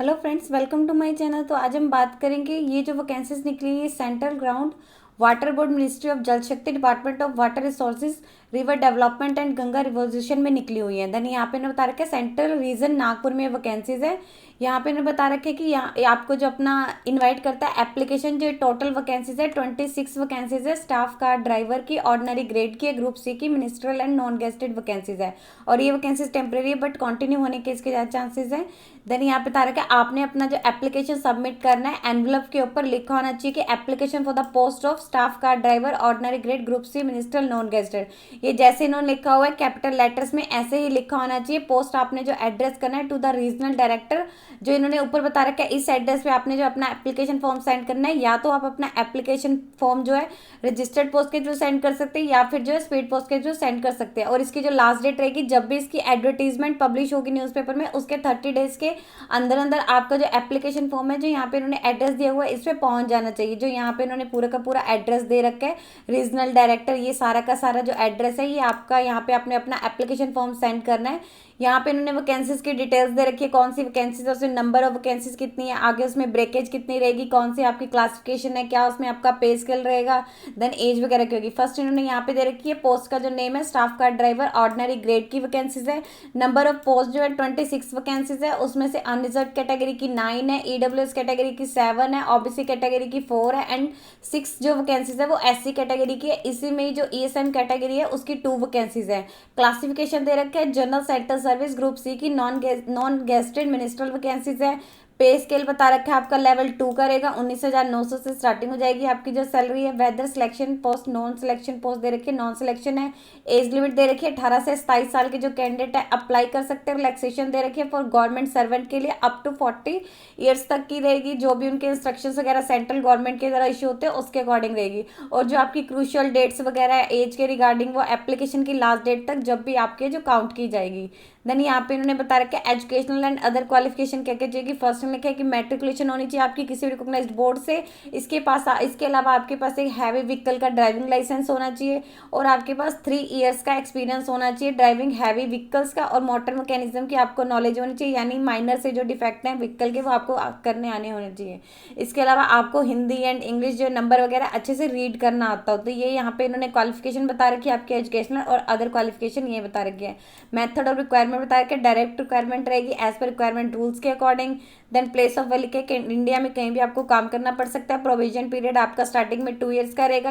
Hello friends, welcome to my channel. तो आज हम बात करेंगे ये जो वैकेंसीज निकली है central ground water board, ministry of जल शक्ति, department of water resources, river development and Ganga revolution में निकली हुई है। देन यहाँ पे इन्होंने बता रखा है सेंट्रल रीजन नागपुर में वैकेंसीज है। यहाँ पे इन्होंने बता रखे कि यहाँ आपको जो अपना इनवाइट करता है एप्लीकेशन, जो टोटल वैकेंसीज है 26 वैकेंसीज है। स्टाफ का, ड्राइवर की, ऑर्डिनरी ग्रेड की, ग्रुप सी की, ministerial and non gazetted vacancies है। और ये वैकेंसीज टेम्परेरी है बट कंटिन्यू होने के इसके ज़्यादा चांसेस है। देन यहाँ पे बता रखा है आपने अपना जो एप्लीकेशन सबमिट करना है, एनवलप के ऊपर लिखा होना चाहिए कि application for the post of staff का, driver, ordinary grade, group C, ministerial, non gazetted. ये जैसे इन्होंने लिखा हुआ है कैपिटल लेटर्स में, ऐसे ही लिखा होना चाहिए। पोस्ट आपने जो एड्रेस करना है टू द रीजनल डायरेक्टर, जो इन्होंने ऊपर बता रखा है इस एड्रेस पे आपने जो अपना एप्लीकेशन फॉर्म सेंड करना है। या तो आप अपना एप्लीकेशन फॉर्म जो है रजिस्टर्ड पोस्ट के थ्रू सेंड कर सकते हैं या फिर जो है स्पीड पोस्ट के थ्रू सेंड कर सकते हैं। और इसकी जो लास्ट डेट रहेगी जब भी इसकी एडवर्टीजमेंट पब्लिश होगी न्यूज़पेपर में, उसके 30 डेज के अंदर अंदर आपका जो एप्लीकेशन फॉर्म है, जो यहाँ पे इन्होंने एड्रेस दिया हुआ है, इस पे पहुंच जाना चाहिए। जो यहाँ पे इन्होंने पूरा का पूरा एड्रेस दे रखा है, रीजनल डायरेक्टर, ये सारा का सारा जो एड्रेस है ये आपका, यहाँ पे आपने अपना एप्लीकेशन फॉर्म सेंड करना है। यहाँ पे इन्होंने वैकेंसीज की डिटेल्स दे रखी है, कौन सी वैकेंसीज है, उसमें नंबर ऑफ वैकेंसीज कितनी है, आगे उसमें ब्रेकेज कितनी रहेगी, कौन सी आपकी क्लासिफिकेशन है, क्या उसमें आपका पे स्केल रहेगा, देन एज वगैरह की होगी। फर्स्ट इन्होंने यहाँ पे दे रखी है पोस्ट का जो नेम है, स्टाफ का, ड्राइवर, ऑर्डिनरी ग्रेड की वैकेंसीज है। नंबर ऑफ पोस्ट जो है 26 वैकेंसीज है, उसमें से अनरिजर्व कैटेगरी की 9 है, ईडब्ल्यूएस कैटेगरी की 7 है, ओबीसी कैटेगरी की 4 है एंड 6 जो वैकेंसीज है वो एससी कैटेगरी की है। इसी में ही जो ईएसएम कैटेगरी है उसकी 2 वैकेंसीज है। क्लासिफिकेशन दे रखे है general sector service, group C की, नॉन गेस्टेड, मिनिस्ट्रियल वैकेंसीज है। पे स्केल बता रखा है आपका लेवल 2 का रहेगा, 19,900 से स्टार्टिंग हो जाएगी आपकी जो सैलरी है। Whether selection post, non selection post दे रखी है, नॉन सिलेक्शन है। एज लिमिट दे रखी है 18 से 27 साल के जो कैंडिडेट है अप्लाई कर सकते हैं। रिलैक्सेशन दे रखी है फॉर गवर्नमेंट सर्वेंट के लिए अप टू 40 ईयर्स तक की रहेगी। जो भी उनके इंस्ट्रक्शंस वगैरह सेंट्रल गवर्नमेंट के द्वारा इशू होते हैं उसके अकॉर्डिंग रहेगी। और जो आपकी क्रूशियल डेट्स वगैरह है एज के रिगार्डिंग, वो एप्लीकेशन की लास्ट डेट तक जब भी आपके जो काउंट की जाएगी। देन यहाँ पे इन्होंने बता रखा है एजुकेशनल एंड अदर क्वालिफिकेशन क्या क्या चाहिए। फर्स्ट में लिखा है कि मैट्रिकुलेशन होनी चाहिए आपकी किसी भी रिकॉग्नाइज्ड बोर्ड से। इसके अलावा आपके पास एक हैवी व्हीकल का ड्राइविंग लाइसेंस होना चाहिए और आपके पास 3 ईयर्स का एक्सपीरियंस होना चाहिए ड्राइविंग हैवी व्हीकल्स का। और मोटर मैकेनिज्म की आपको नॉलेज होनी चाहिए, यानी माइनर से जो डिफेक्ट हैं व्हीकल के वो आपको करने आने होने चाहिए। इसके अलावा आपको हिंदी एंड इंग्लिश जो नंबर वगैरह अच्छे से रीड करना आता हो। तो ये यहाँ पे इन्होंने क्वालिफिकेशन बता रखी है आपकी एजुकेशनल और अदर क्वालिफिकेशन ये बता रखी है। मेथड ऑफ रिक्वायरमेंट बता रखे, डायरेक्ट रिक्वायरमेंट रहेगी एज पर रिक्वायरमेंट रूल्स के according. Then place of work है कि इंडिया में कहीं भी आपको काम करना पड़ सकता है। प्रोविजन पीरियड आपका स्टार्टिंग में 2 ईयर्स का रहेगा,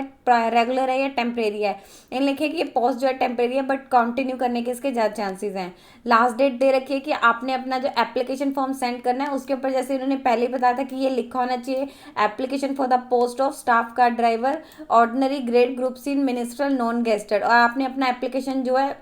रेगुलर है या टेम्परेरी है। इन लिखे कि ये पोस्ट जो है टेम्परेरी है बट कंटिन्यू करने के इसके ज़्यादा चांसेस हैं। लास्ट डेट दे रखी है कि आपने अपना जो एप्लीकेशन फॉर्म सेंड करना है उसके ऊपर, जैसे इन्होंने पहले ही बताया था कि ये लिखा होना चाहिए application for the post of staff का, driver, ordinary grade, group C, ministerial, non gazetted. और आपने अपना एप्लीकेशन जो है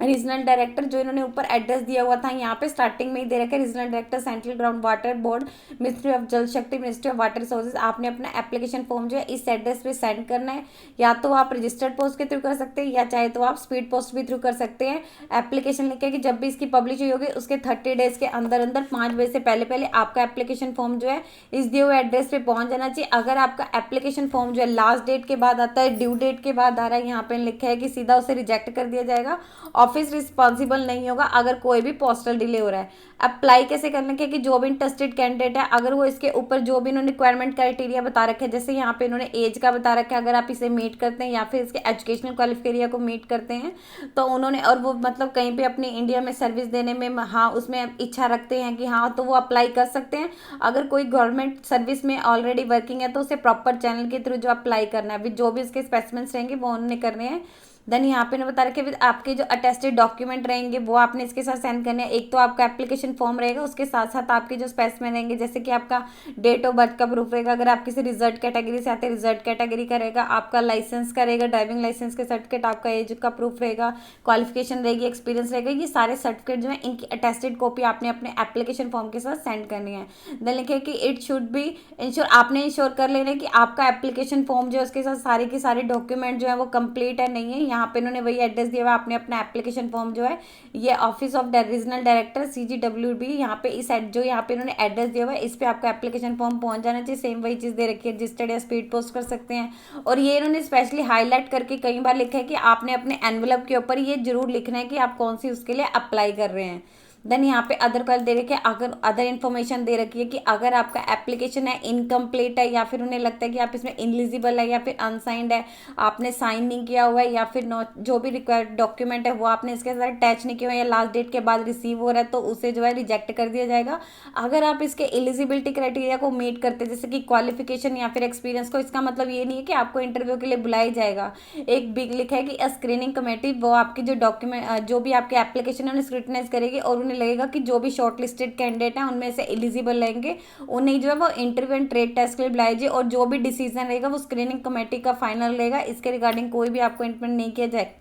रीजनल डायरेक्टर, जो इन्होंने ऊपर एड्रेस दिया हुआ था यहाँ पे स्टार्टिंग में ही दे रखा है, regional director central ground water board, ministry of जल शक्ति, मिनिस्ट्री ऑफ वाटर रिसोर्सेज। आपने अपना एप्लीकेशन फॉर्म जो है इस एड्रेस पे सेंड करना है। या तो आप रजिस्टर्ड पोस्ट के थ्रू कर सकते हैं या चाहे तो आप स्पीड पोस्ट भी थ्रू कर सकते हैं। एप्लीकेशन लिखे कि जब भी इसकी पब्लिश हुई होगी उसके 30 डेज के अंदर अंदर 5 बजे से पहले पहले आपका एप्लीकेशन फॉर्म जो है इस दिए हुए एड्रेस पे पहुंच जाना चाहिए। अगर आपका एप्लीकेशन फॉर्म जो है लास्ट डेट के बाद आता है, ड्यू डेट के बाद आ रहा है, यहाँ पे लिखा है कि सीधा उसे रिजेक्ट कर दिया जाएगा। ऑफिस रिस्पॉन्सिबल नहीं होगा अगर कोई भी पोस्टल डिले हो रहा है। अप्लाई कैसे करने के कि जो भी इंटरेस्टेड कैंडिडेट है, अगर वो इसके ऊपर जो भी इन्होंने रिक्वायरमेंट क्राइटेरिया बता रखे हैं, जैसे यहाँ पे इन्होंने एज का बता रखा है, अगर आप इसे मीट करते हैं या फिर इसके एजुकेशनल क्वालिफिकेरिया को मीट करते हैं तो उन्होंने, और वो मतलब कहीं पे अपनी इंडिया में सर्विस देने में हाँ उसमें इच्छा रखते हैं कि हाँ, तो वो अप्लाई कर सकते हैं। अगर कोई गवर्नमेंट सर्विस में ऑलरेडी वर्किंग है तो उसे प्रॉपर चैनल के थ्रू जो अप्लाई करना है, जो भी इसके स्पेसिमेंट्स रहेंगे वो उन्होंने करने हैं। देन यहाँ पे बता रखे आपके जो अटेस्टेड डॉक्यूमेंट रहेंगे वो आपने इसके साथ सेंड करने हैं। एक तो आपका एप्लीकेशन फॉर्म रहेगा, उसके साथ साथ आपके जो स्पेसिमेन रहेंगे, जैसे कि आपका डेट ऑफ बर्थ का प्रूफ रहेगा, अगर आप किसी रिजर्ट कैटेगरी से आते हैं रिजर्ट कैटेगरी का रहेगा, आपका लाइसेंस का रहेगा, ड्राइविंग लाइसेंस के सर्टिफिकेट, आपका एज का प्रूफ रहेगा, क्वालिफिकेशन रहेगी, एक्सपीरियंस रहेगा। ये सारे सर्टिफिकेट जो है इनकी अटेस्टेड कॉपी आपने अपने एप्लीकेशन फॉर्म के साथ सेंड करनी है। देन लिखे कि इट शुड बी इंश्योर, आपने इंश्योर कर लेना कि आपका एप्लीकेशन फॉर्म जो है उसके साथ सारे के सारे डॉक्यूमेंट जो है वो कंप्लीट है नहीं है। यहाँ पे इन्होंने वही एड्रेस दिया हुआ, आपने अपना एप्लीकेशन फॉर्म जो है ये office of regional director CGWB, यहाँ पे इस जो यहाँ पे इन्होंने एड्रेस दिया हुआ है इस पे आपका एप्लीकेशन फॉर्म पहुंच जाना चाहिए। सेम वही चीज़ दे रखी है, रजिस्टर्ड या स्पीड पोस्ट कर सकते हैं। और ये इन्होंने स्पेशली हाईलाइट करके कई बार लिखा है कि आपने अपने एनवलप के ऊपर ये जरूर लिखना है कि आप कौन सी उसके लिए अप्लाई कर रहे हैं। देन यहाँ पे अदर कॉल दे रखी है, अगर अदर इन्फॉर्मेशन दे रखी है कि अगर आपका एप्लीकेशन है इनकम्प्लीट है, या फिर उन्हें लगता है कि आप इसमें इनलिजिबल है, या फिर अनसाइंड है, आपने साइन नहीं किया हुआ है, या फिर नॉट जो भी रिक्वायर्ड डॉक्यूमेंट है वो आपने इसके साथ अटैच नहीं किया हुआ है, या लास्ट डेट के बाद रिसीव हो रहा है, तो उसे जो है रिजेक्ट कर दिया जाएगा। अगर आप इसके एलिजिबिलिटी क्राइटेरिया को मीट करते हैं, जैसे कि क्वालिफिकेशन या फिर एक्सपीरियंस को, इसका मतलब ये नहीं है कि आपको इंटरव्यू के लिए बुलाया जाएगा। एक बिग लिखा है कि स्क्रीनिंग कमेटी वो आपकी जो डॉक्यूमेंट जो भी आपके एप्लीकेशन है उन्हें स्क्रूटनाइज करेगी, और उन्हें लगेगा कि जो भी शॉर्ट लिस्टेड कैंडिडेट हैं उनमें से एलिजिबल रहेंगे, उन्हें जो है वो इंटरव्यू एंड ट्रेड टेस्ट के लिए बुलाया जाए, और जो भी डिसीजन रहेगा वो स्क्रीनिंग कमेटी का फाइनल रहेगा। इसके रिगार्डिंग कोई भी आपको इन्फॉर्मेशन नहीं किया जाए।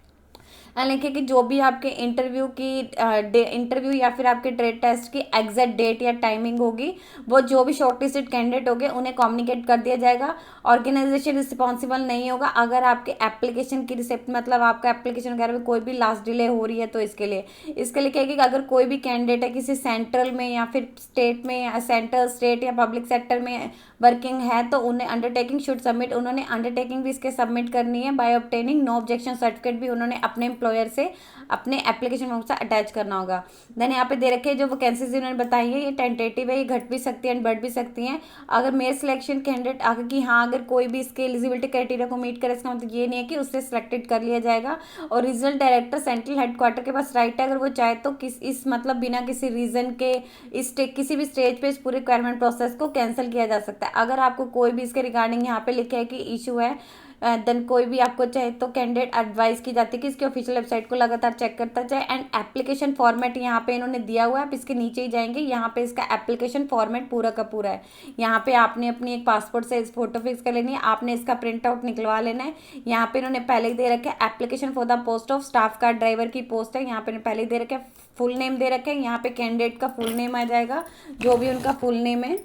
लिखे कि जो भी आपके इंटरव्यू या फिर आपके ट्रेड टेस्ट की एग्जैक्ट डेट या टाइमिंग होगी, वो जो भी शॉर्टलिस्टेड कैंडिडेट होंगे उन्हें कम्युनिकेट कर दिया जाएगा। ऑर्गेनाइजेशन रिस्पॉन्सिबल नहीं होगा अगर आपके एप्लीकेशन की रिसिप्ट, मतलब आपका एप्लीकेशन वगैरह में कोई भी लास्ट डिले हो रही है, तो इसके लिए कहेगी कि अगर कोई भी कैंडिडेट है किसी सेंट्रल में या फिर स्टेट में, या सेंट्रल स्टेट या पब्लिक सेक्टर में वर्किंग है, तो उन्हें अंडरटेकिंग शुड सबमिट, उन्होंने अंडरटेकिंग भी इसके सबमिट करनी है by obtaining no objection certificate, भी उन्होंने अपने एम्प्लॉयर से अपने एप्लीकेशन फॉर्म से अटैच करना होगा। देन यहाँ पे दे रखे जो वैकेंसीज उन्होंने बताई है ये टेंटेटिव है, ये घट भी सकती है एंड बढ़ भी सकती हैं। अगर मेयर सिलेक्शन कैंडिडेट आगे कि हाँ अगर कोई भी इसके एलिजिबिलिटी क्राइटेरिया को मीट करे, इसका मतलब ये नहीं है कि उससे सिलेक्टेड कर लिया जाएगा। और रीजनल डायरेक्टर सेंट्रल हेडक्वार्टर के पास राइट है, अगर वो चाहे तो इस मतलब बिना किसी रीजन के किसी भी स्टेज पे इस पूरे रिक्वायरमेंट प्रोसेस को कैंसिल किया जा सकता है। अगर आपको कोई भी इसके रिगार्डिंग यहाँ पे लिखे है कि इशू है, देन कोई भी आपको चाहे तो कैंडिडेट एडवाइस की जाती है कि इसकी ऑफिशियल वेबसाइट को लगातार चेक करता जाए। एंड एप्लीकेशन फॉर्मेट यहाँ पे इन्होंने दिया हुआ है, आप इसके नीचे ही जाएंगे, यहाँ पे इसका एप्लीकेशन फॉर्मेट पूरा का पूरा है। यहाँ पे आपने अपनी एक पासपोर्ट से फोटो फिक्स कर लेनी है, आपने इसका प्रिंट आउट निकलवा लेना है। यहाँ पे इन्होंने पहले ही दे रखे है application for the post of staff car driver की पोस्ट है, यहाँ पे पहले ही दे रखे फुल नेम दे रखे हैं, यहाँ पे कैंडिडेट का फुल नेम आ जाएगा, जो भी उनका फुल नेम है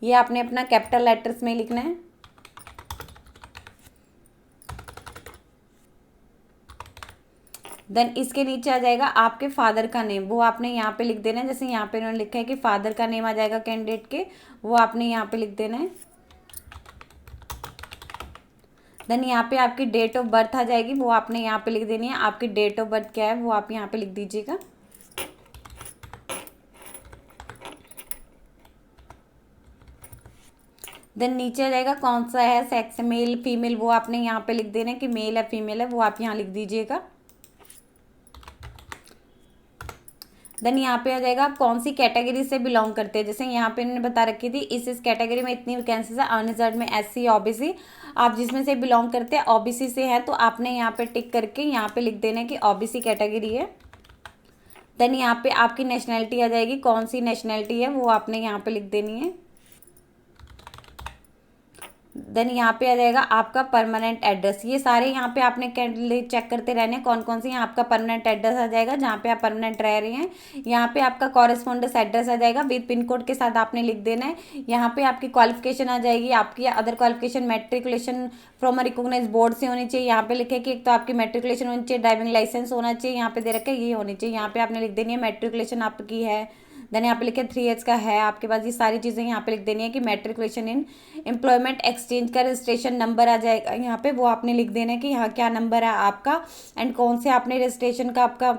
ये आपने अपना कैपिटल लेटर्स में लिखना है। देन इसके नीचे आ जाएगा आपके फादर का नेम, वो आपने यहाँ पे लिख देना है। जैसे यहाँ पे उन्होंने लिखा है कि फादर का नेम आ जाएगा कैंडिडेट के, वो आपने यहाँ पे लिख देना है। देन यहाँ पे आपकी डेट ऑफ बर्थ आ जाएगी, वो आपने यहाँ पे लिख देनी है। आपकी डेट ऑफ बर्थ क्या है वो आप यहाँ पे लिख दीजिएगा। देन नीचे आ जाएगा कौन सा है सेक्स, मेल फीमेल, वो आपने यहाँ पे लिख देना है कि मेल है फीमेल है, वो आप यहाँ लिख दीजिएगा। देन यहाँ पे आ जाएगा आप कौन सी कैटेगरी से बिलोंग करते हैं। जैसे यहाँ पे इन्होंने बता रखी थी इस कैटेगरी में इतनी वैकेंसीज है, अनरिजर्व में SC OBC, आप जिसमें से बिलोंग करते हैं OBC से है तो आपने यहाँ पे टिक करके यहाँ पे लिख देना है कि OBC कैटेगरी है। देन यहाँ पे आपकी नेशनैलिटी आ जाएगी, कौन सी नेशनैलिटी है वो आपने यहाँ पे लिख देनी है। देन यहाँ पे आ जाएगा आपका परमानेंट एड्रेस, ये सारे यहाँ पे आपने चेक करते रहने कौन कौन से यहाँ आपका परमानेंट एड्रेस आ जाएगा जहाँ पे आप परमानेंट रह रहे हैं। यहाँ पे आपका कॉरेस्पॉन्डेंस एड्रेस आ जाएगा विद पिन कोड के साथ आपने लिख देना है। यहाँ पे आपकी क्वालिफिकेशन आ जाएगी, आपकी other qualification matriculation from a recognised board से होनी चाहिए। यहाँ पे लिखे कि एक तो आपकी मेट्रिकुलेशन होनी चाहिए, ड्राइविंग लाइसेंस होना चाहिए, यहाँ पे दे रखा है ये होनी चाहिए, यहाँ पे आपने लिख देनी है मेट्रिकुलेशन आपकी है। देन यहाँ पे लिखे 3 का है आपके पास, ये सारी चीज़ें यहाँ पे लिख देनी है कि मेट्रिकुलेशन इन एम्प्लॉयमेंट एक्सचेंज का रजिस्ट्रेशन नंबर आ जाएगा यहाँ पे, वो आपने लिख देना है कि यहाँ क्या नंबर है आपका, एंड कौन से आपने रजिस्ट्रेशन का आपका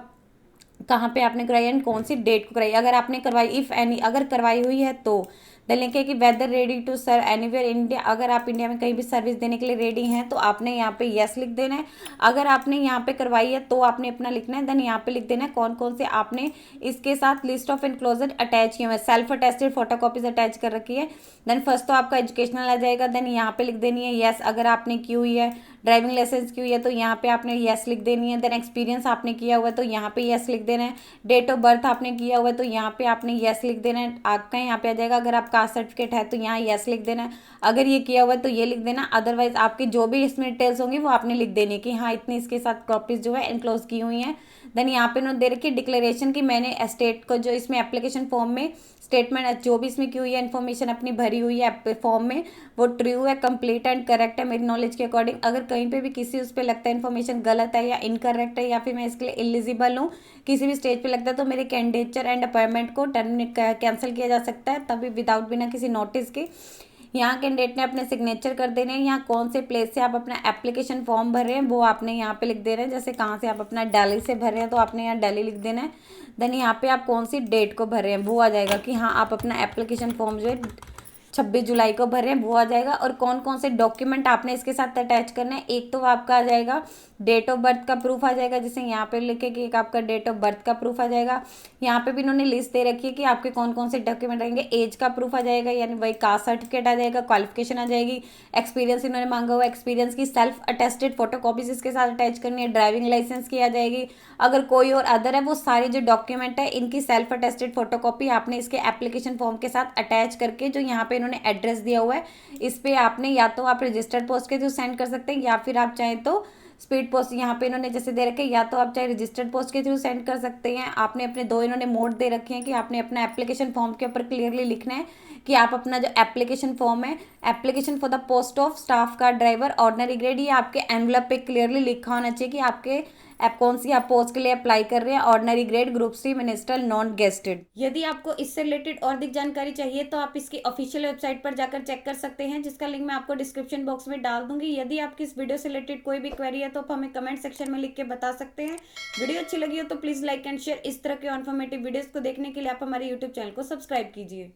कहाँ पे आपने कराई एंड कौन सी डेट को कराई। अगर आपने करवाई इफ़ एनी अगर करवाई हुई है तो देन लिखे कि whether ready to serve anywhere India, अगर आप इंडिया में कहीं भी सर्विस देने के लिए रेडी हैं तो आपने यहाँ पे यस लिख देना है। अगर आपने यहाँ पे करवाई है तो आपने अपना लिखना है। देन यहाँ पे लिख देना है कौन कौन से आपने इसके साथ लिस्ट ऑफ एनक्लोजर अटैच किए हुए, सेल्फ अटेस्टेड फोटोकॉपीज अटैच कर रखी है। देन फर्स्ट तो आपका एजुकेशनल आ जाएगा, देन यहाँ पे लिख देनी है यस अगर आपने की हुई है, ड्राइविंग लाइसेंस की हुई है तो यहाँ पे आपने यस लिख देनी है। देन एक्सपीरियंस आपने किया हुआ है तो यहाँ पे यस लिख देना है। डेट ऑफ बर्थ आपने किया हुआ है तो यहाँ पे आपने यस लिख देना है। आपका यहाँ पे आ जाएगा अगर आप कास्ट सर्टिफिकेट है तो यहाँ यस लिख देना है, अगर ये किया हुआ है तो ये लिख देना। अदरवाइज आपकी जो भी इसमें डिटेल्स होंगी वो आपने लिख देनी है कि हाँ इतनी इसके साथ कॉपीज जो है एनक्लोज की हुई हैं। देन यहाँ पे उन्होंने दे रखी डिक्लेरेशन की मैंने स्टेट को जो इसमें एप्लीकेशन फॉर्म में स्टेटमेंट जो भी इसमें की हुई है इन्फॉर्मेशन अपनी भरी हुई है फॉर्म में वो ट्रू है, कंप्लीट एंड करेक्ट है मेरी नॉलेज के अकॉर्डिंग। अगर कहीं पे भी किसी उस पर लगता है इन्फॉर्मेशन गलत है या इनकरेक्ट है या फिर मैं इसके लिए एलिजिबल हूँ किसी भी स्टेज पे लगता है तो मेरे कैंडिडेचर एंड अपॉइंटमेंट को टर्मिनेट कैंसिल किया जा सकता है, तभी विदाउट बिना किसी नोटिस के। यहाँ कैंडिडेट ने अपने सिग्नेचर कर देने हैं। यहाँ कौन से प्लेस से आप अपना एप्लीकेशन फॉर्म भर रहे हैं वो आपने यहाँ पे लिख देना है। जैसे कहाँ से आप अपना दिल्ली से भर रहे हैं तो आपने यहाँ दिल्ली लिख देना है। देन यहाँ पे आप कौन सी डेट को भर रहे हैं वो आ जाएगा कि हाँ आप अपना एप्लीकेशन फॉर्म जो है 26 जुलाई को भर रहे हैं वो आ जाएगा। और कौन कौन से डॉक्यूमेंट आपने इसके साथ अटैच करने हैं, एक तो आपका आ जाएगा डेट ऑफ बर्थ का प्रूफ आ जाएगा, जैसे यहाँ पे लिखे कि एक आपका डेट ऑफ बर्थ का प्रूफ आ जाएगा। यहाँ पे भी इन्होंने लिस्ट दे रखी है कि आपके कौन कौन से डॉक्यूमेंट रहेंगे। एज का प्रूफ आ जाएगा, यानी वही कास्ट सर्टिफिकेट आ जाएगा, क्वालिफिकेशन आ जाएगी, एक्सपीरियंस इन्होंने मांगा हुआ, एक्सपीरियंस की सेल्फ अटेस्टेड फोटो कॉपीज इसके साथ अटैच करनी है, ड्राइविंग लाइसेंस की आ जाएगी। अगर कोई और अदर है वो सारे जो डॉक्यूमेंट है इनकी सेल्फ अटेस्टेड फोटो कॉपी आपने इसके एप्लीकेशन फॉर्म के साथ अटैच करके, जो यहाँ पे इन्होंने एड्रेस दिया हुआ है इस पे आपने या तो आप रजिस्टर्ड पोस्ट के थ्रू सेंड कर सकते हैं या फिर आप चाहें तो स्पीड पोस्ट, यहाँ पे इन्होंने जैसे दे रखे या तो आप चाहे रजिस्टर्ड पोस्ट के थ्रू सेंड कर सकते हैं। आपने अपने दो इन्होंने मोड दे रखे हैं कि आपने अपना एप्लीकेशन फॉर्म के ऊपर क्लियरली लिखना है कि आप अपना जो एप्लीकेशन फॉर्म है, application for the post of staff car driver ordinary grade, ये आपके एनवलप पे क्लियरली लिखा होना चाहिए कि आपके आप कौन सी आप पोस्ट के लिए अप्लाई कर रहे हैं, ordinary grade, group C, ministerial, non gazetted. यदि आपको इससे रिलेटेड और अधिक जानकारी चाहिए तो आप इसकी ऑफिशियल वेबसाइट पर जाकर चेक कर सकते हैं, जिसका लिंक मैं आपको डिस्क्रिप्शन बॉक्स में डाल दूंगी। यदि आपकी इस वीडियो से रिलेटेड कोई भी क्वेरी है तो आप हमें कमेंट सेक्शन में लिख के बता सकते हैं। वीडियो अच्छी लगी हो तो प्लीज लाइक एंड शेयर। इस तरह के इन्फॉर्मेटिव वीडियोस को देखने के लिए आप हमारे यूट्यूब चैनल को सब्सक्राइब कीजिए।